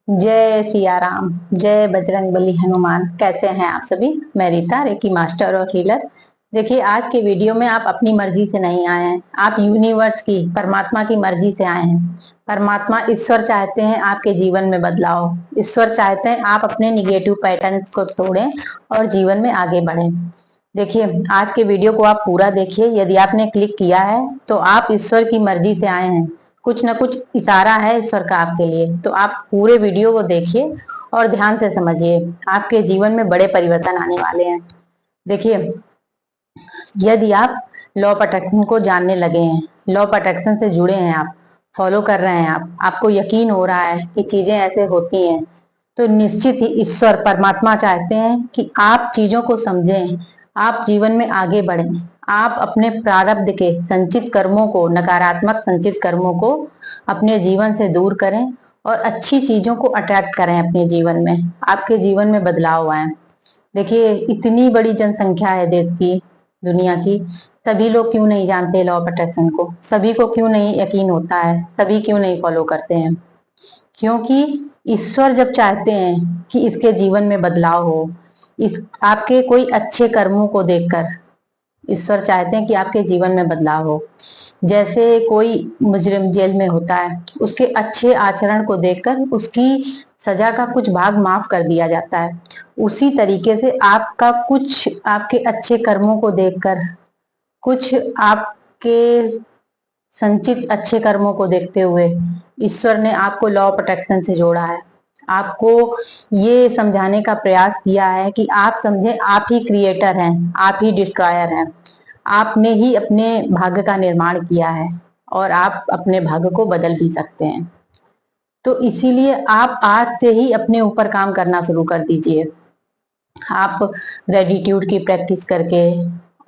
जय सिया राम। जय बजरंग बली हनुमान। कैसे हैं आप सभी? मैं रीता, रेकी मास्टर और हीलर। देखिए, आज के वीडियो में आप अपनी मर्जी से नहीं आए हैं, आप यूनिवर्स की, परमात्मा की मर्जी से आए हैं। परमात्मा ईश्वर चाहते हैं आपके जीवन में बदलाव। ईश्वर चाहते हैं आप अपने निगेटिव पैटर्न को तोड़ें और जीवन में आगे बढ़ें। देखिए, आज के वीडियो को आप पूरा देखिए। यदि आपने क्लिक किया है तो आप ईश्वर की मर्जी से आए हैं। कुछ ना कुछ इशारा है ईश्वर का आपके लिए, तो आप पूरे वीडियो को देखिए और ध्यान से समझिए। आपके जीवन में बड़े परिवर्तन आने वाले हैं। देखिए, यदि आप लॉ ऑफ अट्रैक्शन को जानने लगे हैं, लॉ ऑफ अट्रैक्शन से जुड़े हैं, आप फॉलो कर रहे हैं, आपको यकीन हो रहा है कि चीजें ऐसे होती हैं, तो निश्चित ही ईश्वर परमात्मा चाहते हैं कि आप चीजों को समझें, आप जीवन में आगे बढ़ें, आप अपने प्रारब्ध के संचित कर्मों को, नकारात्मक संचित कर्मों को अपने जीवन से दूर करें और अच्छी चीजों को अट्रैक्ट करें अपने जीवन में, आपके जीवन में बदलाव आए। देखिए, इतनी बड़ी जनसंख्या है देश की, दुनिया की, सभी लोग क्यों नहीं जानते लॉ ऑफ अट्रैक्शन को? सभी को क्यों नहीं यकीन होता है? सभी क्यों नहीं फॉलो करते हैं? क्योंकि ईश्वर जब चाहते हैं कि इसके जीवन में बदलाव हो, इस आपके कोई अच्छे कर्मों को देखकर ईश्वर चाहते हैं कि आपके जीवन में बदलाव हो। जैसे कोई मुजरिम जेल में होता है, उसके अच्छे आचरण को देखकर उसकी सजा का कुछ भाग माफ कर दिया जाता है। उसी तरीके से आपका कुछ, आपके अच्छे कर्मों को देखकर, कुछ आपके संचित अच्छे कर्मों को देखते हुए ईश्वर ने आपको लॉ ऑफ अट्रैक्शन से जोड़ा है। आपको ये समझाने का प्रयास किया है कि आप समझें, आप ही क्रिएटर हैं, आप ही डिस्ट्रॉयर हैं। आपने ही अपने भाग्य का निर्माण किया है और आप अपने भाग्य को बदल भी सकते हैं। तो इसीलिए आप आज से ही अपने ऊपर काम करना शुरू कर दीजिए। आप ग्रेटिट्यूड की प्रैक्टिस करके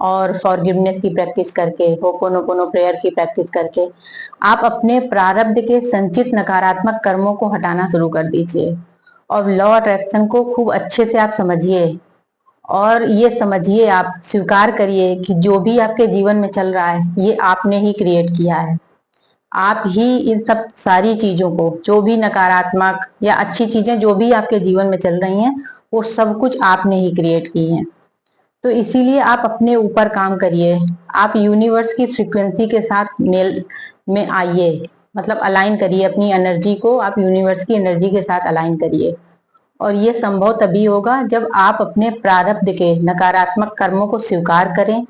और फॉरगिवनेस की प्रैक्टिस करके, होपोनोपोनो प्रेयर की प्रैक्टिस करके आप अपने प्रारब्ध के संचित नकारात्मक कर्मों को हटाना शुरू कर दीजिए और लॉ अट्रैक्शन को खूब अच्छे से आप समझिए। और ये समझिए, आप स्वीकार करिए कि जो भी आपके जीवन में चल रहा है ये आपने ही क्रिएट किया है। आप ही इन सब सारी चीजों को, जो भी नकारात्मक या अच्छी चीजें जो भी आपके जीवन में चल रही हैं, वो सब कुछ आपने ही क्रिएट की हैं। तो इसीलिए आप अपने ऊपर काम करिए। आप यूनिवर्स की फ्रीक्वेंसी के साथ मेल में आइए, मतलब अलाइन करिए अपनी एनर्जी को, आप यूनिवर्स की एनर्जी के साथ अलाइन करिए। और ये संभव तभी होगा जब आप अपने प्रारब्ध के नकारात्मक कर्मों को स्वीकार करें।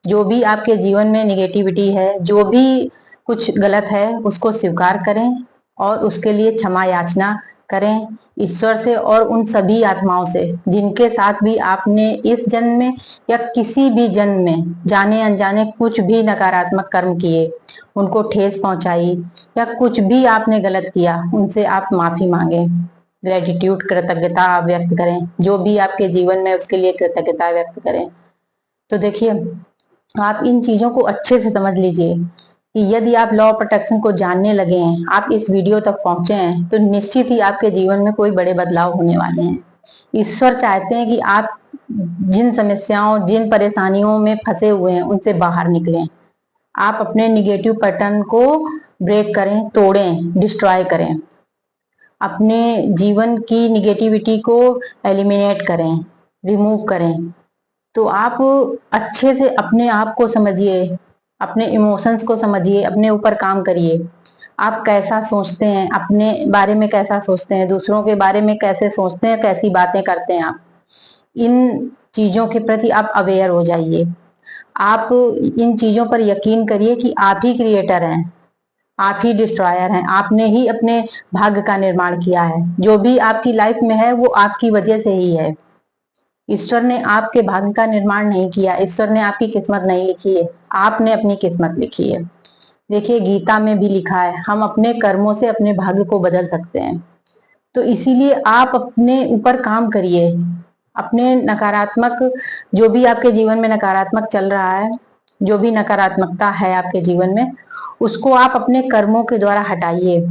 जो भी आपके जीवन में निगेटिविटी है, जो भी कुछ गलत है, उसको स्वीकार करें और उसके लिए क्षमा याचना करें ईश्वर से और उन सभी आत्माओं से जिनके साथ भी आपने इस जन्म में या किसी भी जन्म में जाने अनजाने कुछ भी नकारात्मक कर्म किए, उनको ठेस पहुंचाई या कुछ भी आपने गलत किया, उनसे आप माफी मांगे। ग्रेटिट्यूड, कृतज्ञता व्यक्त करें, जो भी आपके जीवन में उसके लिए कृतज्ञता व्यक्त करें। तो देखिए, आप इन चीजों को अच्छे से समझ लीजिए कि यदि आप लॉ ऑफ अट्रैक्शन को जानने लगे हैं, आप इस वीडियो तक पहुंचे हैं, तो निश्चित ही आपके जीवन में कोई बड़े बदलाव होने वाले हैं। ईश्वर चाहते हैं कि आप जिन समस्याओं, जिन परेशानियों में फंसे हुए हैं, उनसे बाहर निकलें। आप अपने निगेटिव पैटर्न को ब्रेक करें, तोड़ें, डिस्ट्रॉय करें। अपने जीवन की निगेटिविटी को एलिमिनेट करें, रिमूव करें। तो आप अच्छे से अपने आप को समझिए, अपने इमोशंस को समझिए, अपने ऊपर काम करिए। आप कैसा सोचते हैं, अपने बारे में कैसा सोचते हैं, दूसरों के बारे में कैसे सोचते हैं, कैसी बातें करते हैं, आप इन चीजों के प्रति आप अवेयर हो जाइए। आप इन चीजों पर यकीन करिए कि आप ही क्रिएटर हैं, आप ही डिस्ट्रॉयर हैं। आपने ही अपने भाग्य का निर्माण किया है। जो भी आपकी लाइफ में है वो आपकी वजह से ही है। ईश्वर ने आपके भाग्य का निर्माण नहीं किया, ईश्वर ने आपकी किस्मत नहीं लिखी है, आपने अपनी किस्मत लिखी है। देखिए, गीता में भी लिखा है, हम अपने कर्मों से अपने भाग्य को बदल सकते हैं। तो इसीलिए आप अपने ऊपर काम करिए। अपने नकारात्मक, जो भी आपके जीवन में नकारात्मक चल रहा है, जो भी नकारात्मकता है आपके जीवन में, उसको आप अपने कर्मों के द्वारा हटाइए।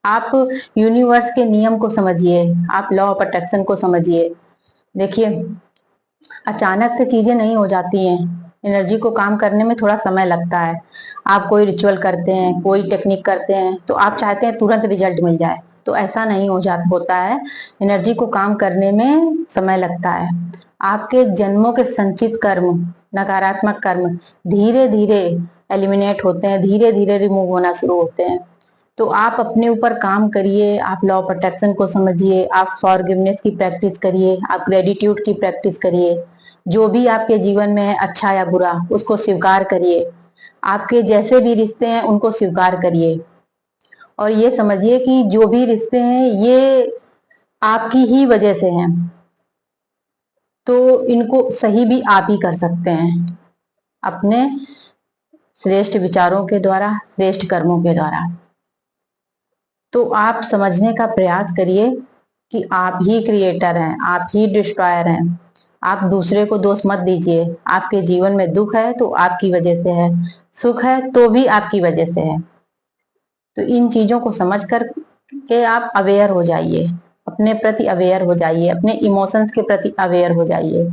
आप यूनिवर्स के नियम को समझिए, आप लॉ ऑफ अट्रैक्शन को समझिए। देखिए, अचानक से चीजें नहीं हो जाती हैं। एनर्जी को काम करने में थोड़ा समय लगता है। आप कोई रिचुअल करते हैं, कोई टेक्निक करते हैं, तो आप चाहते हैं तुरंत रिजल्ट मिल जाए, तो ऐसा नहीं होता है। एनर्जी को काम करने में समय लगता है। आपके जन्मों के संचित कर्म, नकारात्मक कर्म धीरे धीरे एलिमिनेट होते हैं, धीरे धीरे रिमूव होना शुरू होते हैं। तो आप अपने ऊपर काम करिए, आप लॉ ऑफ अट्रैक्शन को समझिए, आप फॉरगिवनेस की प्रैक्टिस करिए, आप ग्रेटिट्यूड की प्रैक्टिस करिए। जो भी आपके जीवन में है, अच्छा या बुरा, उसको स्वीकार करिए। आपके जैसे भी रिश्ते हैं उनको स्वीकार करिए और ये समझिए कि जो भी रिश्ते हैं ये आपकी ही वजह से हैं, तो इनको सही भी आप ही कर सकते हैं अपने श्रेष्ठ विचारों के द्वारा, श्रेष्ठ कर्मों के द्वारा। तो आप समझने का प्रयास करिए कि आप ही क्रिएटर हैं, आप ही डिस्ट्रॉयर हैं। आप दूसरे को दोष मत दीजिए। आपके जीवन में दुख है तो आपकी वजह से है, सुख है तो भी आपकी वजह से है। तो इन चीजों को समझ कर के आप अवेयर हो जाइए, अपने प्रति अवेयर हो जाइए, अपने इमोशंस के प्रति अवेयर हो जाइए,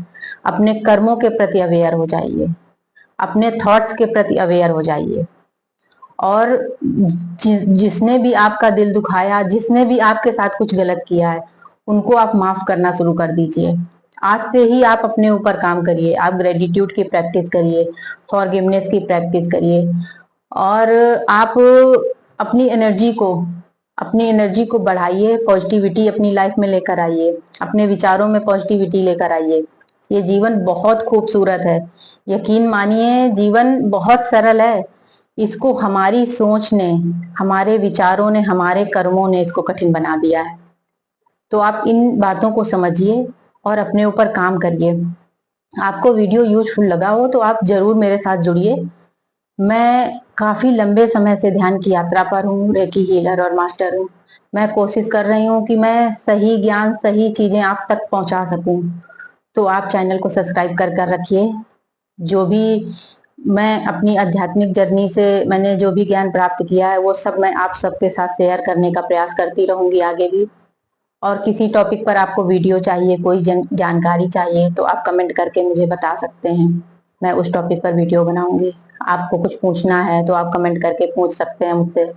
अपने कर्मों के प्रति अवेयर हो जाइए, अपने थॉट्स के प्रति अवेयर हो जाइए। और जिसने भी आपका दिल दुखाया, जिसने भी आपके साथ कुछ गलत किया है, उनको आप माफ करना शुरू कर दीजिए। आज से ही आप अपने ऊपर काम करिए, आप ग्रेटिट्यूड की प्रैक्टिस करिए, फॉरगिवनेस की प्रैक्टिस करिए और आप अपनी एनर्जी को बढ़ाइए, पॉजिटिविटी अपनी लाइफ में लेकर आइए, अपने विचारों में पॉजिटिविटी लेकर आइए। ये जीवन बहुत खूबसूरत है, यकीन मानिए जीवन बहुत सरल है। इसको हमारी सोच ने, हमारे विचारों ने, हमारे कर्मों ने इसको कठिन बना दिया है। तो आप इन बातों को समझिए और अपने ऊपर काम करिए। आपको वीडियो यूजफुल लगा हो तो आप जरूर मेरे साथ जुड़िए। मैं काफी लंबे समय से ध्यान की यात्रा पर हूँ, रेकी हीलर और मास्टर हूँ। मैं कोशिश कर रही हूँ कि मैं सही ज्ञान, सही चीजें आप तक पहुंचा सकूं। तो आप चैनल को सब्सक्राइब कर रखिए। जो भी मैं अपनी आध्यात्मिक जर्नी से मैंने जो भी ज्ञान प्राप्त किया है वो सब मैं आप सबके साथ शेयर करने का प्रयास करती रहूंगी आगे भी। और किसी टॉपिक पर आपको वीडियो चाहिए, कोई जानकारी चाहिए तो आप कमेंट करके मुझे बता सकते हैं, मैं उस टॉपिक पर वीडियो बनाऊंगी। आपको कुछ पूछना है तो आप कमेंट करके पूछ सकते हैं मुझसे।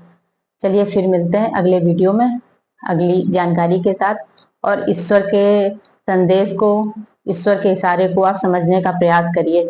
चलिए फिर मिलते हैं अगले वीडियो में अगली जानकारी के साथ। और ईश्वर के संदेश को, ईश्वर के इशारे को आप समझने का प्रयास करिए।